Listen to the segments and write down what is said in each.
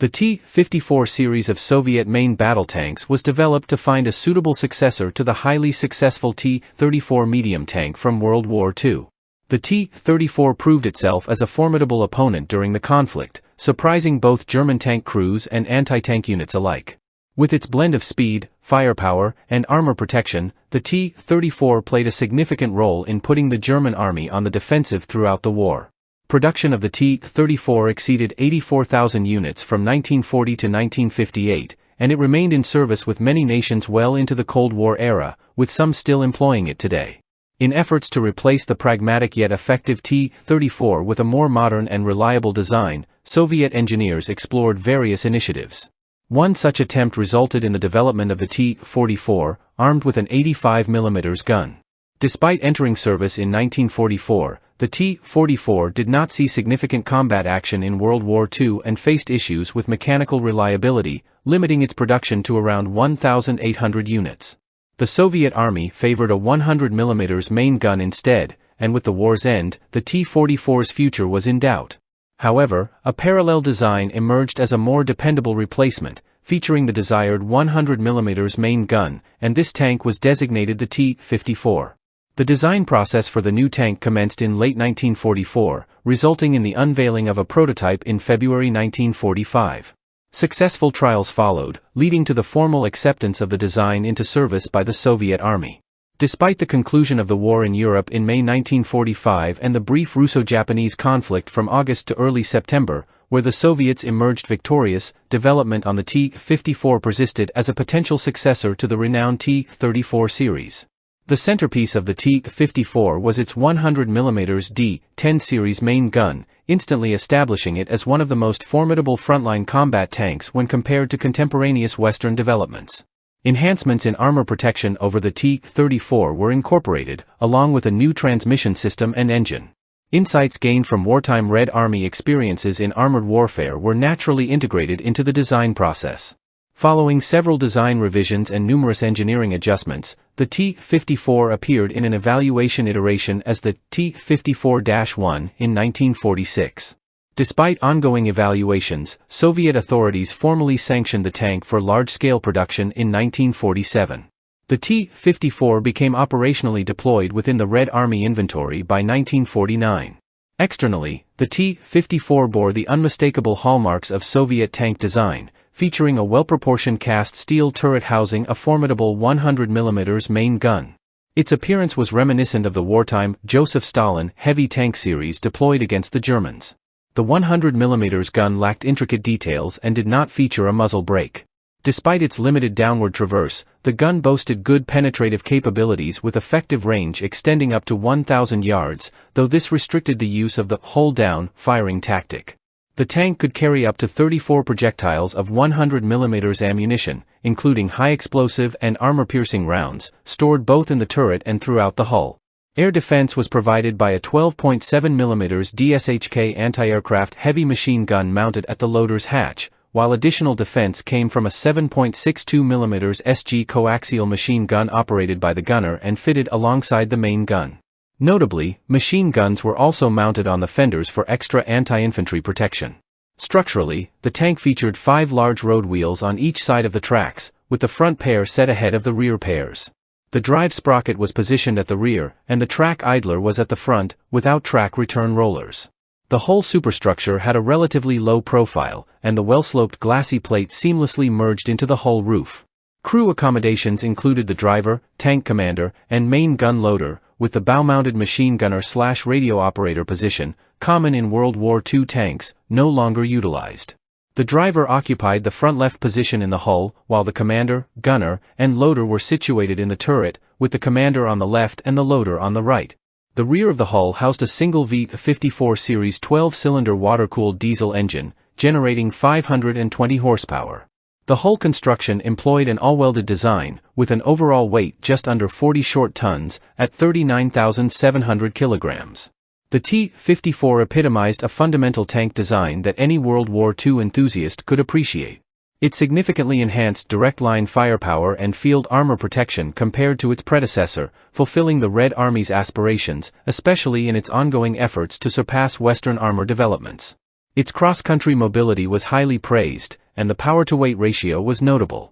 The T-54 series of Soviet main battle tanks was developed to find a suitable successor to the highly successful T-34 medium tank from World War II. The T-34 proved itself as a formidable opponent during the conflict, surprising both German tank crews and anti-tank units alike. With its blend of speed, firepower, and armor protection, the T-34 played a significant role in putting the German army on the defensive throughout the war. Production of the T-34 exceeded 84,000 units from 1940 to 1958, and it remained in service with many nations well into the Cold War era, with some still employing it today. In efforts to replace the pragmatic yet effective T-34 with a more modern and reliable design, Soviet engineers explored various initiatives. One such attempt resulted in the development of the T-44, armed with an 85mm gun. Despite entering service in 1944, the T-44 did not see significant combat action in World War II and faced issues with mechanical reliability, limiting its production to around 1,800 units. The Soviet Army favored a 100mm main gun instead, and with the war's end, the T-44's future was in doubt. However, a parallel design emerged as a more dependable replacement, featuring the desired 100mm main gun, and this tank was designated the T-54. The design process for the new tank commenced in late 1944, resulting in the unveiling of a prototype in February 1945. Successful trials followed, leading to the formal acceptance of the design into service by the Soviet Army. Despite the conclusion of the war in Europe in May 1945 and the brief Russo-Japanese conflict from August to early September, where the Soviets emerged victorious, development on the T-54 persisted as a potential successor to the renowned T-34 series. The centerpiece of the T-54 was its 100mm D-10 series main gun, instantly establishing it as one of the most formidable frontline combat tanks when compared to contemporaneous Western developments. Enhancements in armor protection over the T-34 were incorporated, along with a new transmission system and engine. Insights gained from wartime Red Army experiences in armored warfare were naturally integrated into the design process. Following several design revisions and numerous engineering adjustments, the T-54 appeared in an evaluation iteration as the T-54-1 in 1946. Despite ongoing evaluations, Soviet authorities formally sanctioned the tank for large-scale production in 1947. The T-54 became operationally deployed within the Red Army inventory by 1949. Externally, the T-54 bore the unmistakable hallmarks of Soviet tank design, featuring a well-proportioned cast steel turret housing a formidable 100mm main gun. Its appearance was reminiscent of the wartime Joseph Stalin heavy tank series deployed against the Germans. The 100mm gun lacked intricate details and did not feature a muzzle brake. Despite its limited downward traverse, the gun boasted good penetrative capabilities with effective range extending up to 1,000 yards, though this restricted the use of the hold-down firing tactic. The tank could carry up to 34 projectiles of 100mm ammunition, including high-explosive and armor-piercing rounds, stored both in the turret and throughout the hull. Air defense was provided by a 12.7mm DSHK anti-aircraft heavy machine gun mounted at the loader's hatch, while additional defense came from a 7.62mm SG coaxial machine gun operated by the gunner and fitted alongside the main gun. Notably, machine guns were also mounted on the fenders for extra anti-infantry protection. Structurally, the tank featured 5 large road wheels on each side of the tracks, with the front pair set ahead of the rear pairs. The drive sprocket was positioned at the rear, and the track idler was at the front, without track return rollers. The whole superstructure had a relatively low profile, and the well-sloped glassy plate seamlessly merged into the hull roof. Crew accommodations included the driver, tank commander, and main gun loader, with the bow-mounted machine gunner/radio operator position, common in World War II tanks, no longer utilized. The driver occupied the front left position in the hull, while the commander, gunner, and loader were situated in the turret, with the commander on the left and the loader on the right. The rear of the hull housed a single V-54 series 12-cylinder water-cooled diesel engine, generating 520 horsepower. The hull construction employed an all-welded design, with an overall weight just under 40 short tons, at 39,700 kilograms. The T-54 epitomized a fundamental tank design that any World War II enthusiast could appreciate. It significantly enhanced direct-line firepower and field armor protection compared to its predecessor, fulfilling the Red Army's aspirations, especially in its ongoing efforts to surpass Western armor developments. Its cross-country mobility was highly praised, and the power-to-weight ratio was notable.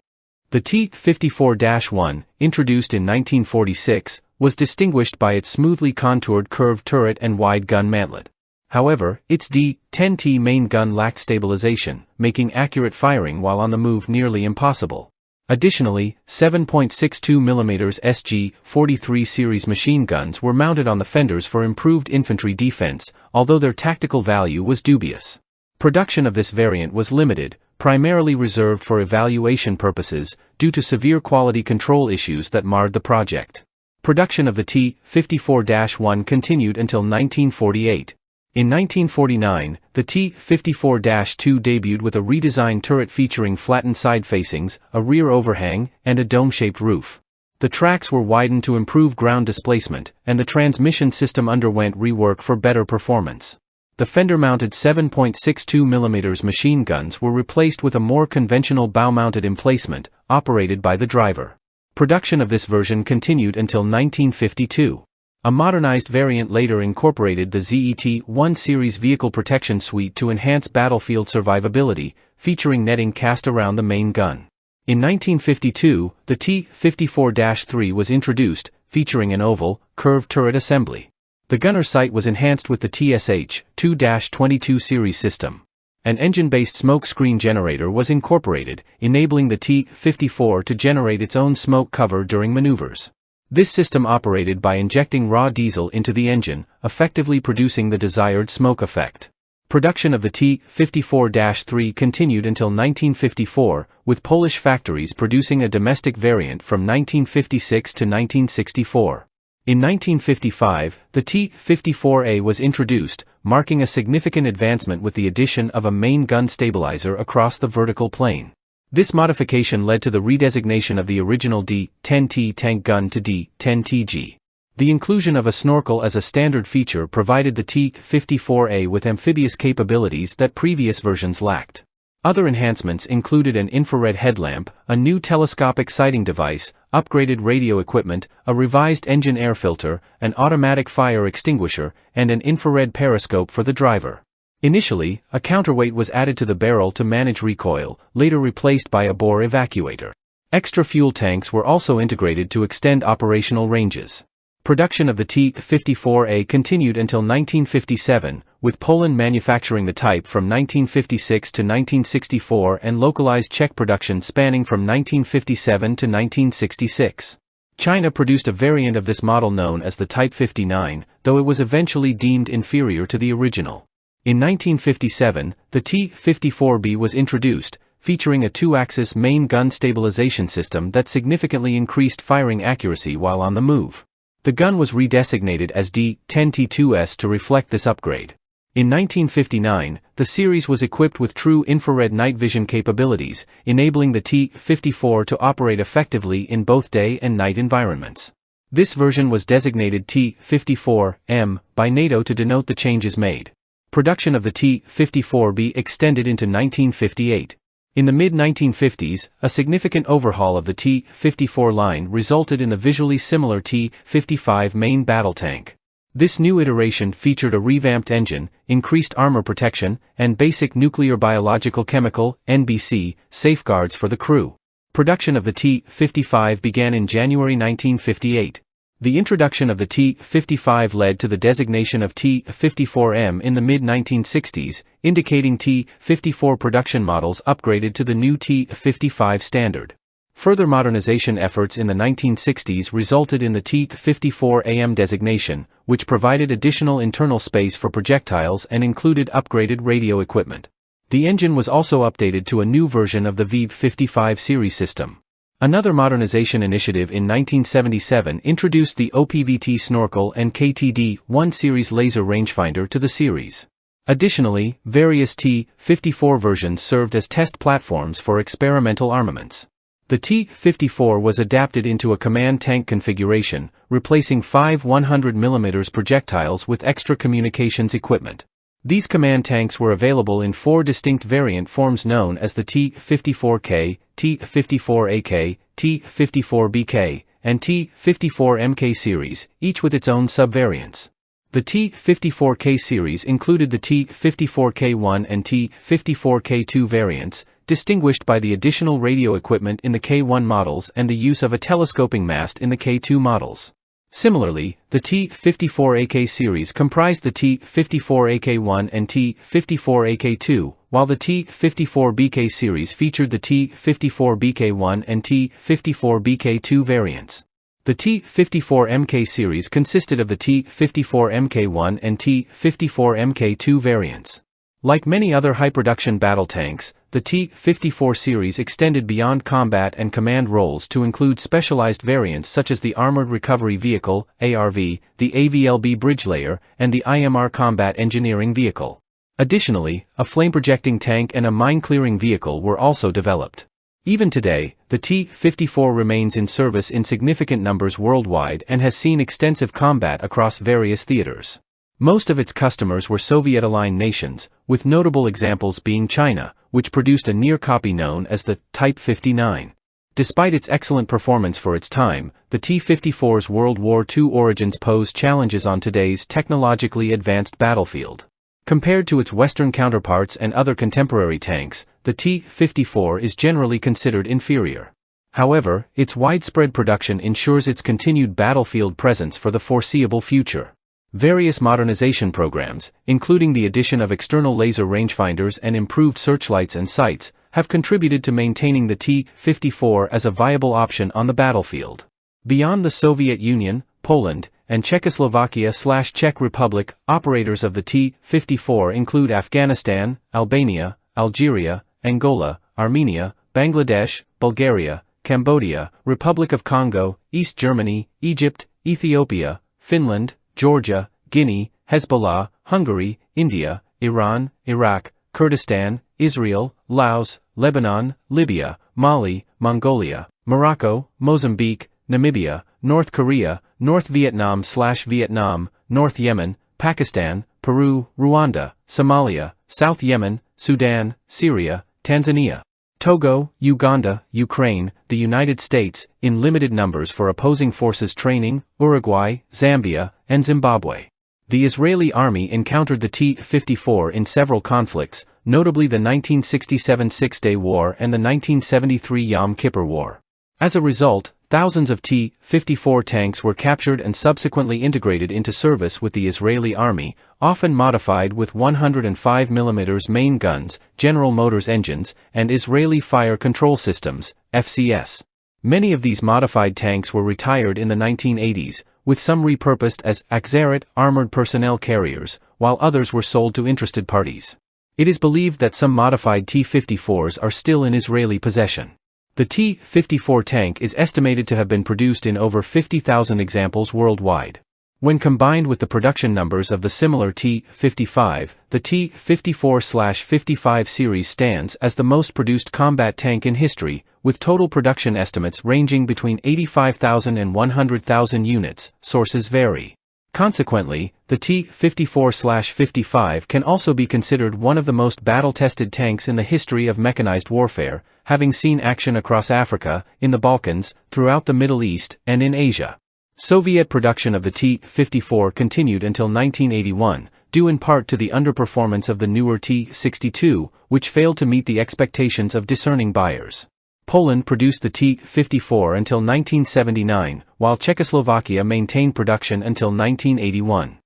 The T-54-1, introduced in 1946, was distinguished by its smoothly contoured curved turret and wide gun mantlet. However, its D-10T main gun lacked stabilization, making accurate firing while on the move nearly impossible. Additionally, 7.62mm SG-43 series machine guns were mounted on the fenders for improved infantry defense, although their tactical value was dubious. Production of this variant was limited, primarily reserved for evaluation purposes, due to severe quality control issues that marred the project. Production of the T-54-1 continued until 1948. In 1949, the T-54-2 debuted with a redesigned turret featuring flattened side facings, a rear overhang, and a dome-shaped roof. The tracks were widened to improve ground displacement, and the transmission system underwent rework for better performance. The fender-mounted 7.62mm machine guns were replaced with a more conventional bow-mounted emplacement, operated by the driver. Production of this version continued until 1952. A modernized variant later incorporated the ZET-1 series vehicle protection suite to enhance battlefield survivability, featuring netting cast around the main gun. In 1952, the T-54-3 was introduced, featuring an oval, curved turret assembly. The gunner sight was enhanced with the TSH-2-22 series system. An engine-based smoke screen generator was incorporated, enabling the T-54 to generate its own smoke cover during maneuvers. This system operated by injecting raw diesel into the engine, effectively producing the desired smoke effect. Production of the T-54-3 continued until 1954, with Polish factories producing a domestic variant from 1956 to 1964. In 1955, the T-54A was introduced, marking a significant advancement with the addition of a main gun stabilizer across the vertical plane. This modification led to the redesignation of the original D-10T tank gun to D-10TG. The inclusion of a snorkel as a standard feature provided the T-54A with amphibious capabilities that previous versions lacked. Other enhancements included an infrared headlamp, a new telescopic sighting device, upgraded radio equipment, a revised engine air filter, an automatic fire extinguisher, and an infrared periscope for the driver. Initially, a counterweight was added to the barrel to manage recoil, later replaced by a bore evacuator. Extra fuel tanks were also integrated to extend operational ranges. Production of the T-54A continued until 1957, with Poland manufacturing the type from 1956 to 1964 and localized Czech production spanning from 1957 to 1966. China produced a variant of this model known as the Type 59, though it was eventually deemed inferior to the original. In 1957, the T-54B was introduced, featuring a two-axis main gun stabilization system that significantly increased firing accuracy while on the move. The gun was redesignated as D-10T2S to reflect this upgrade. In 1959, the series was equipped with true infrared night vision capabilities, enabling the T-54 to operate effectively in both day and night environments. This version was designated T-54M by NATO to denote the changes made. Production of the T-54B extended into 1958. In the mid-1950s, a significant overhaul of the T-54 line resulted in the visually similar T-55 main battle tank. This new iteration featured a revamped engine, increased armor protection, and basic nuclear biological chemical (NBC) safeguards for the crew. Production of the T-55 began in January 1958. The introduction of the T-55 led to the designation of T-54M in the mid-1960s, indicating T-54 production models upgraded to the new T-55 standard. Further modernization efforts in the 1960s resulted in the T-54AM designation, which provided additional internal space for projectiles and included upgraded radio equipment. The engine was also updated to a new version of the VV-55 series system. Another modernization initiative in 1977 introduced the OPVT snorkel and KTD-1 series laser rangefinder to the series. Additionally, various T-54 versions served as test platforms for experimental armaments. The T-54 was adapted into a command tank configuration, replacing 5 100mm projectiles with extra communications equipment. These command tanks were available in 4 distinct variant forms known as the T-54K, T-54AK, T-54BK, and T-54MK series, each with its own subvariants. The T-54K series included the T-54K1 and T-54K2 variants, distinguished by the additional radio equipment in the K1 models and the use of a telescoping mast in the K2 models. Similarly, the T-54AK series comprised the T-54AK1 and T-54AK2, while the T-54BK series featured the T-54BK1 and T-54BK2 variants. The T-54MK series consisted of the T-54MK1 and T-54MK2 variants. Like many other high-production battle tanks, the T-54 series extended beyond combat and command roles to include specialized variants such as the Armored Recovery Vehicle, ARV, the AVLB Bridge Layer, and the IMR Combat Engineering Vehicle. Additionally, a flame-projecting tank and a mine-clearing vehicle were also developed. Even today, the T-54 remains in service in significant numbers worldwide and has seen extensive combat across various theaters. Most of its customers were Soviet-aligned nations, with notable examples being China, which produced a near copy known as the Type 59. Despite its excellent performance for its time, the T-54's World War II origins pose challenges on today's technologically advanced battlefield. Compared to its Western counterparts and other contemporary tanks, the T-54 is generally considered inferior. However, its widespread production ensures its continued battlefield presence for the foreseeable future. Various modernization programs, including the addition of external laser rangefinders and improved searchlights and sights, have contributed to maintaining the T-54 as a viable option on the battlefield. Beyond the Soviet Union, Poland, and Czechoslovakia/Czech Republic, operators of the T-54 include Afghanistan, Albania, Algeria, Angola, Armenia, Bangladesh, Bulgaria, Cambodia, Republic of Congo, East Germany, Egypt, Ethiopia, Finland, Georgia, Guinea, Hezbollah, Hungary, India, Iran, Iraq, Kurdistan, Israel, Laos, Lebanon, Libya, Mali, Mongolia, Morocco, Mozambique, Namibia, North Korea, North Vietnam/Vietnam, North Yemen, Pakistan, Peru, Rwanda, Somalia, South Yemen, Sudan, Syria, Tanzania, Togo, Uganda, Ukraine, the United States, in limited numbers for opposing forces training, Uruguay, Zambia, and Zimbabwe. The Israeli army encountered the T-54 in several conflicts, notably the 1967 Six-Day War and the 1973 Yom Kippur War. As a result, thousands of T-54 tanks were captured and subsequently integrated into service with the Israeli army, often modified with 105mm main guns, General Motors engines, and Israeli Fire Control Systems, FCS. Many of these modified tanks were retired in the 1980s, with some repurposed as Akzarit armored personnel carriers, while others were sold to interested parties. It is believed that some modified T-54s are still in Israeli possession. The T-54 tank is estimated to have been produced in over 50,000 examples worldwide. When combined with the production numbers of the similar T-55, the T-54/55 series stands as the most produced combat tank in history, with total production estimates ranging between 85,000 and 100,000 units. Sources vary. Consequently, the T-54/55 can also be considered one of the most battle-tested tanks in the history of mechanized warfare, having seen action across Africa, in the Balkans, throughout the Middle East, and in Asia. Soviet production of the T-54 continued until 1981, due in part to the underperformance of the newer T-62, which failed to meet the expectations of discerning buyers. Poland produced the T-54 until 1979, while Czechoslovakia maintained production until 1981.